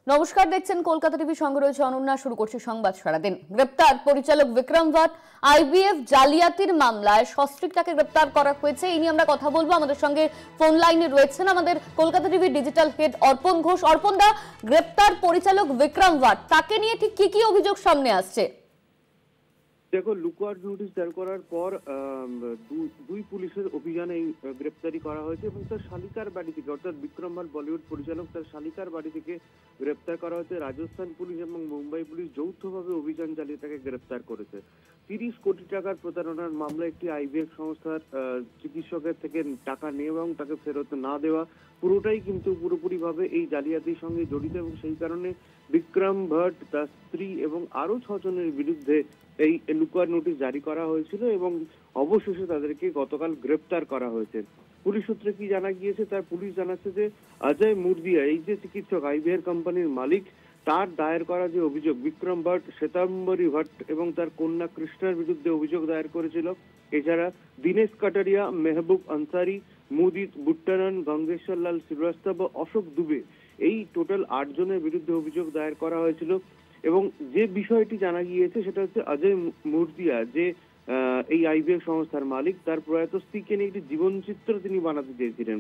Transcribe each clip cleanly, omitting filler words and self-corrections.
নমস্কার, দেখছেন কলকাতা টিভি, সঙ্গে রয়েছে অনন্যা। শুরু করছি সংবাদ সারাদিন। গ্রেপ্তার পরিচালক বিক্রম ভাট। আইবিএফ জালিয়াতির মামলায় সস্ত্রীকটাকে গ্রেপ্তার করা হয়েছে। এই নিয়ে আমরা কথা বলবো। আমাদের সঙ্গে ফোন লাইনে রয়েছেন আমাদের কলকাতা টিভি ডিজিটাল হেড অর্পণ ঘোষ। অর্পণ দা, গ্রেপ্তার পরিচালক বিক্রম ভাট, তাকে নিয়ে ঠিক কি কি অভিযোগ সামনে আসছে? দেখো, লুকআউট নোটিশ জারি করার পর দুই পুলিশের অভিযানে গ্রেপ্তারি করা হয়েছে এবং তার শালিকার বাড়ি থেকে, অর্থাৎ বিক্রম ভাট বলিউড পরিচালক, তার শালিকার বাড়ি থেকে গ্রেপ্তার করা হয়েছে। রাজস্থান পুলিশ এবং মুম্বাই পুলিশ যৌথভাবে অভিযান চালিয়ে তাকে গ্রেপ্তার করেছে। 30 কোটি টাকার প্রতারণার মামলা, একটি আইভিএফ সংস্থার চিকিৎসকের থেকে টাকা নিয়ে এবং তাকে ফেরত না দেওয়া, পুরোটাই কিন্তু পুরোপুরিভাবে এই জালিয়াতির সঙ্গে জড়িত এবং সেই কারণে বিক্রম ভাট, তার স্ত্রী এবং আরো 6 জনের বিরুদ্ধে এই লুকআউট নোটিশ জারি করা হয়েছিল এবং অবশেষে তাদেরকে গতকাল গ্রেপ্তার করা হয়েছে। পুলিশ সূত্রে কি জানা গিয়েছে, তার পুলিশ জানাচ্ছে যে অজয় মুর্দিয়া, এই যে চিকিৎসক, আইভিআর কোম্পানির মালিক, তার দায়ের করা যে অভিযোগ, বিক্রম ভাট শ্বেতাম্বরী ভট্ট এবং তার কন্যা কৃষ্ণার বিরুদ্ধে অভিযোগ দায়ের করেছিল। এছাড়া দীনেশ কাটারিয়া, মেহবুব আনসারি, মুদিত বুট্টানন, গঙ্গেশ্বর লাল শ্রীবাস্তব, অশোক দুবে, এই টোটাল 8 জনের বিরুদ্ধে অভিযোগ দায়ের করা হয়েছিল। এবং যে বিষয়টি জানা গিয়েছে সেটা হচ্ছে অজয় মুর্দিয়া, যে এই আইভিএফ সংস্থার মালিক, তার প্রয়াত স্ত্রীকে নিয়ে একটি জীবনচিত্র তিনি বানাতে চেয়েছিলেন।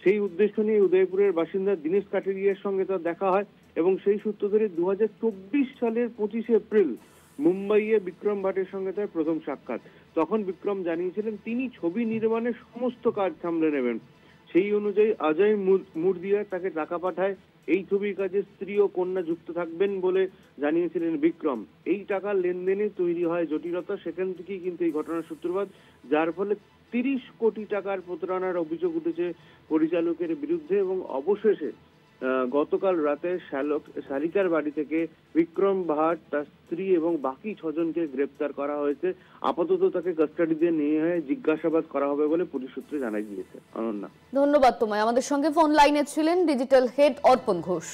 সেই উদ্দেশ্য নিয়ে উদয়পুরের বাসিন্দা দীনেশ কাটারিয়ার সঙ্গে তার দেখা হয় এবং সেই সূত্র ধরে 2024 সালের 25 এপ্রিল মুম্বাইয়ে বিক্রম ভাটের সঙ্গে তার প্রথম সাক্ষাৎ। তখন বিক্রম জানিয়েছিলেন তিনি ছবি নির্মাণের সমস্ত কাজ সামলে নেবেন। সেই অনুযায়ী অজয় মুর্দিয়া তাকে টাকা পাঠায়। এই ছবির কাজে স্ত্রী ও কন্যা যুক্ত থাকবেন বলে জানিয়েছিলেন বিক্রম। এই টাকার লেনদেনে তৈরি হয় জটিলতা, সেখান থেকেই কিন্তু এই ঘটনার সূত্রপাত, যার ফলে 30 কোটি টাকার প্রতারণার অভিযোগ উঠেছে পরিচালকের বিরুদ্ধে এবং অবশেষে গতকাল রাতে শালিকার বাড়ি থেকে বিক্রম ভাট, তার স্ত্রী এবং বাকি 6 জনকে গ্রেপ্তার করা হয়েছে। আপাতত তাকে কাস্টাডিতে নিয়ে জিজ্ঞাসাবাদ করা হবে বলে পুলিশ সূত্রে জানা গিয়েছে। অনন্যা, ধন্যবাদ তোমায়। আমাদের সঙ্গে ফোন লাইনে ছিলেন ডিজিটাল হেড অর্পণ ঘোষ।